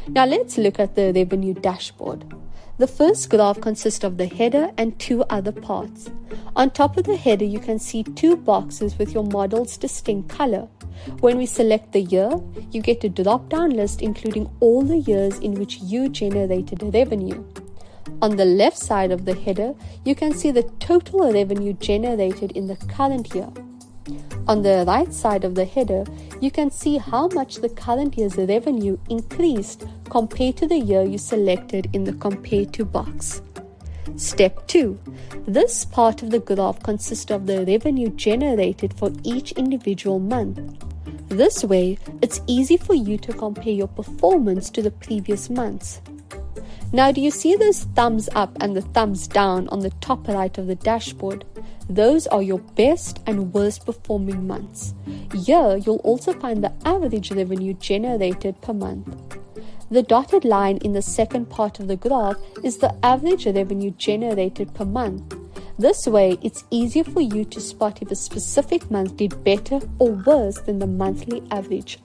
Now let's look at the revenue dashboard. The first graph consists of the header and two other parts. On top of the header, you can see two boxes with your model's distinct color. When we select the year, you get a drop-down list including all the years in which you generated revenue. On the left side of the header, you can see the total revenue generated in the current year. On the right side of the header, you can see how much the current year's revenue increased compared to the year you selected in the Compare To box. Step 2. This part of the graph consists of the revenue generated for each individual month. This way, it's easy for you to compare your performance to the previous months. Now, do you see those thumbs up and the thumbs down on the top right of the dashboard? Those are your best and worst performing months. Here, you'll also find the average revenue generated per month. The dotted line in the second part of the graph is the average revenue generated per month. This way, it's easier for you to spot if a specific month did better or worse than the monthly average.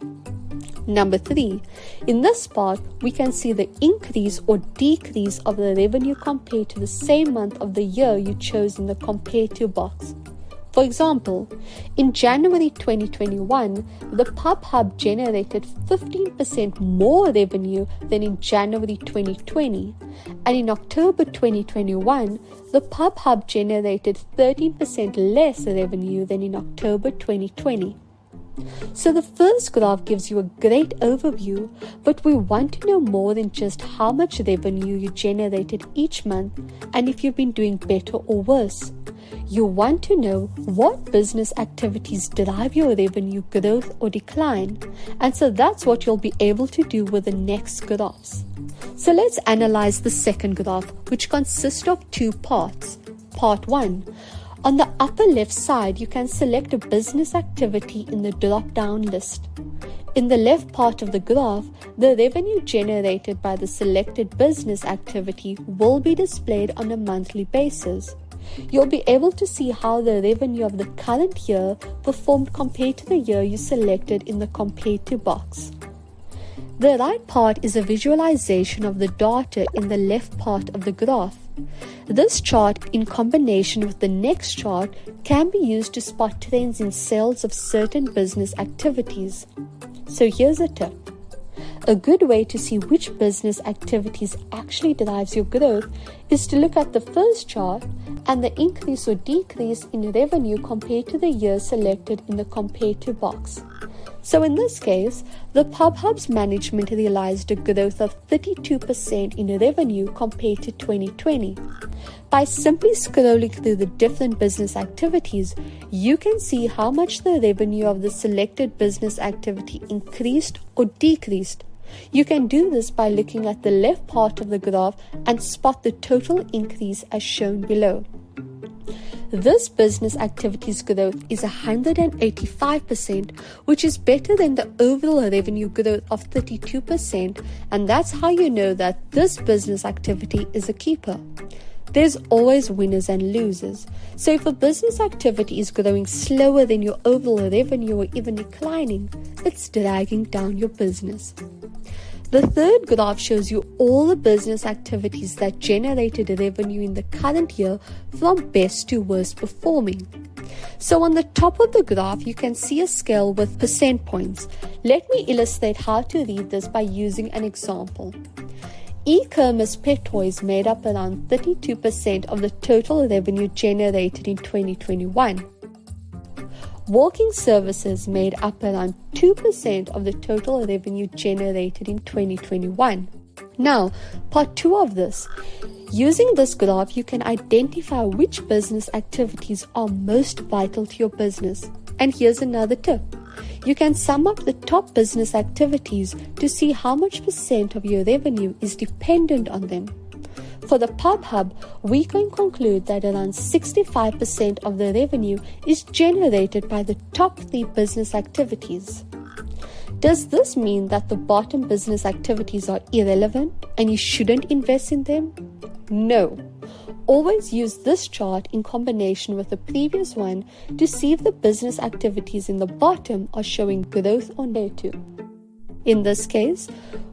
Number 3. In this part, we can see the increase or decrease of the revenue compared to the same month of the year you chose in the Compare To box. For example, in January 2021, the Pub Hub generated 15% more revenue than in January 2020, and in October 2021, the Pub Hub generated 13% less revenue than in October 2020. So the first graph gives you a great overview, but we want to know more than just how much revenue you generated each month and if you've been doing better or worse. You want to know what business activities drive your revenue growth or decline, and so that's what you'll be able to do with the next graphs. So let's analyze the second graph, which consists of two parts. Part 1. On the upper left side, you can select a business activity in the drop-down list. In the left part of the graph, the revenue generated by the selected business activity will be displayed on a monthly basis. You'll be able to see how the revenue of the current year performed compared to the year you selected in the Compare To box. The right part is a visualization of the data in the left part of the graph. This chart, in combination with the next chart, can be used to spot trends in sales of certain business activities. So here's a tip. A good way to see which business activities actually drives your growth is to look at the first chart and the increase or decrease in revenue compared to the year selected in the Compare To box. So in this case, the Pub Hub's management realized a growth of 32% in revenue compared to 2020. By simply scrolling through the different business activities, you can see how much the revenue of the selected business activity increased or decreased. You can do this by looking at the left part of the graph and spot the total increase as shown below. This business activity's growth is 185%, which is better than the overall revenue growth of 32%, and that's how you know that this business activity is a keeper. There's always winners and losers. So if a business activity is growing slower than your overall revenue or even declining, it's dragging down your business. The third graph shows you all the business activities that generated revenue in the current year from best to worst performing. So on the top of the graph, you can see a scale with percent points. Let me illustrate how to read this by using an example. E-commerce pet toys made up around 32% of the total revenue generated in 2021. Walking services made up around 2% of the total revenue generated in 2021. Now, part 2 of this. Using this graph, you can identify which business activities are most vital to your business. And here's another tip. You can sum up the top business activities to see how much percent of your revenue is dependent on them. For the Pub Hub, we can conclude that around 65% of the revenue is generated by the top 3 business activities. Does this mean that the bottom business activities are irrelevant and you shouldn't invest in them? No. Always use this chart in combination with the previous one to see if the business activities in the bottom are showing growth or no. In this case,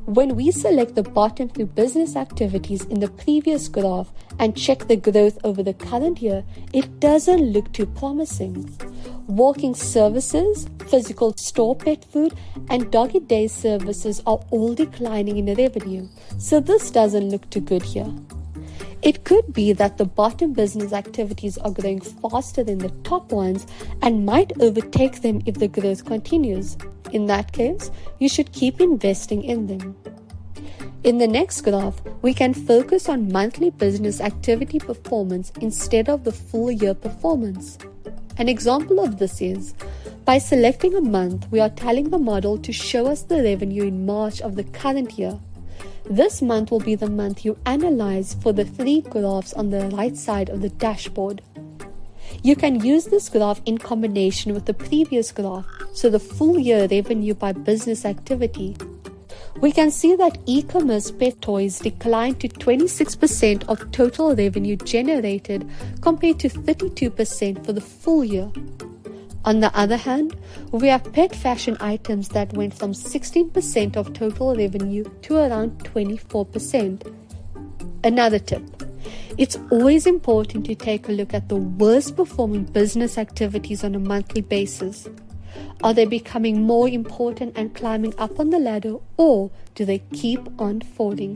when we select the bottom few business activities in the previous graph and check the growth over the current year, it doesn't look too promising. Walking services, physical store pet food, and doggy day services are all declining in revenue, so this doesn't look too good here. It could be that the bottom business activities are growing faster than the top ones and might overtake them if the growth continues. In that case, you should keep investing in them. In the next graph, we can focus on monthly business activity performance instead of the full year performance. An example of this is, by selecting a month, we are telling the model to show us the revenue in March of the current year. This month will be the month you analyze for the 3 graphs on the right side of the dashboard. You can use this graph in combination with the previous graph, so the full year revenue by business activity. We can see that e-commerce pet toys declined to 26% of total revenue generated compared to 32% for the full year. On the other hand, we have pet fashion items that went from 16% of total revenue to around 24%. Another tip: it's always important to take a look at the worst performing business activities on a monthly basis. Are they becoming more important and climbing up on the ladder, or do they keep on falling?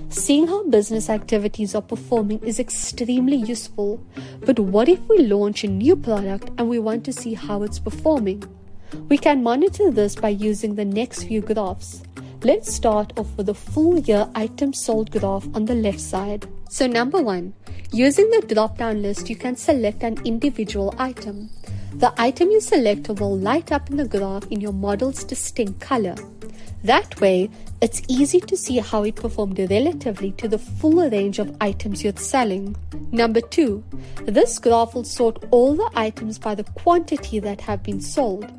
Seeing how business activities are performing is extremely useful, but what if we launch a new product and we want to see how it's performing? We can monitor this by using the next few graphs. Let's start off with the full year items sold graph on the left side. So number 1, using the drop-down list, you can select an individual item. The item you select will light up in the graph in your model's distinct color. That way, it's easy to see how it performed relatively to the full range of items you're selling. Number 2, this graph will sort all the items by the quantity that have been sold.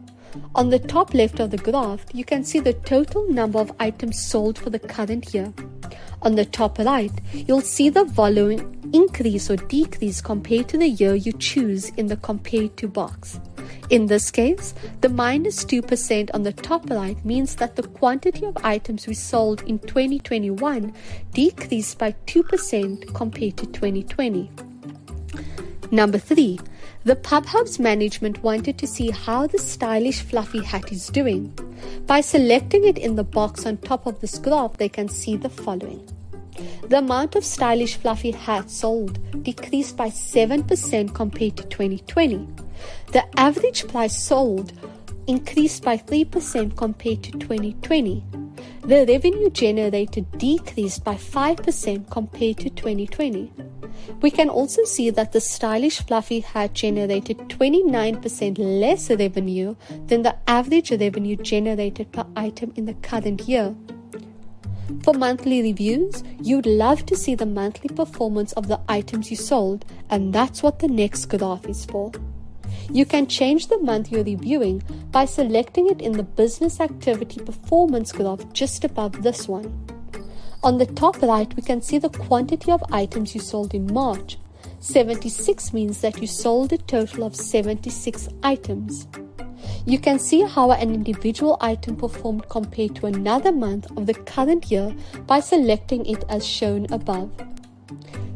On the top left of the graph, you can see the total number of items sold for the current year. On the top right, you'll see the volume increase or decrease compared to the year you choose in the compared to box. In this case, the -2% on the top right means that the quantity of items we sold in 2021 decreased by 2% compared to 2020. Number 3, the PubHub's management wanted to see how the stylish fluffy hat is doing. By selecting it in the box on top of this graph, they can see the following. The amount of stylish fluffy hats sold decreased by 7% compared to 2020. The average price sold increased by 3% compared to 2020. The revenue generated decreased by 5% compared to 2020. We can also see that the stylish fluffy hat generated 29% less revenue than the average revenue generated per item in the current year. For monthly reviews, you'd love to see the monthly performance of the items you sold, and that's what the next graph is for. You can change the month you're reviewing by selecting it in the business activity performance graph just above this one. On the top right, we can see the quantity of items you sold in March. 76 means that you sold a total of 76 items. You can see how an individual item performed compared to another month of the current year by selecting it as shown above.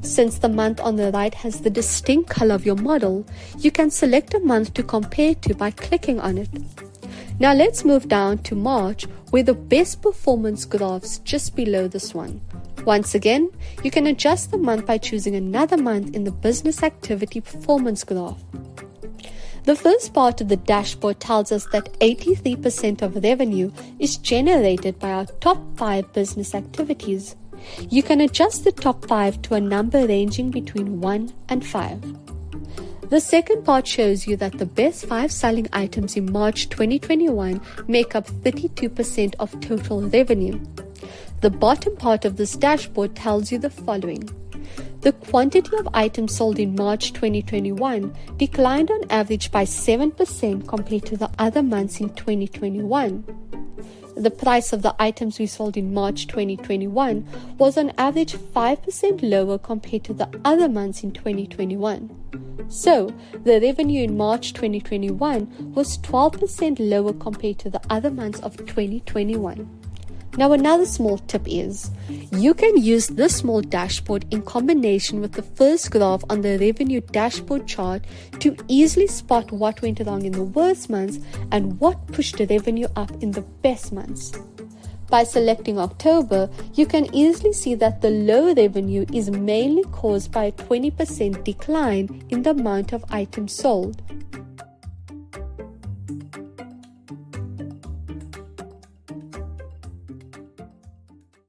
Since the month on the right has the distinct color of your model, you can select a month to compare to by clicking on it. Now let's move down to March, where the best performance graphs just below this one. Once again, you can adjust the month by choosing another month in the business activity performance graph. The first part of the dashboard tells us that 83% of revenue is generated by our top 5 business activities. You can adjust the top 5 to a number ranging between 1 and 5. The second part shows you that the best 5 selling items in March 2021 make up 32% of total revenue. The bottom part of this dashboard tells you the following. The quantity of items sold in March 2021 declined on average by 7% compared to the other months in 2021. the price of the items we sold in March 2021 was on average 5% lower compared to the other months in 2021. So, the revenue in March 2021 was 12% lower compared to the other months of 2021. Now, another small tip is, you can use this small dashboard in combination with the first graph on the revenue dashboard chart to easily spot what went wrong in the worst months and what pushed the revenue up in the best months. By selecting October, you can easily see that the low revenue is mainly caused by a 20% decline in the amount of items sold.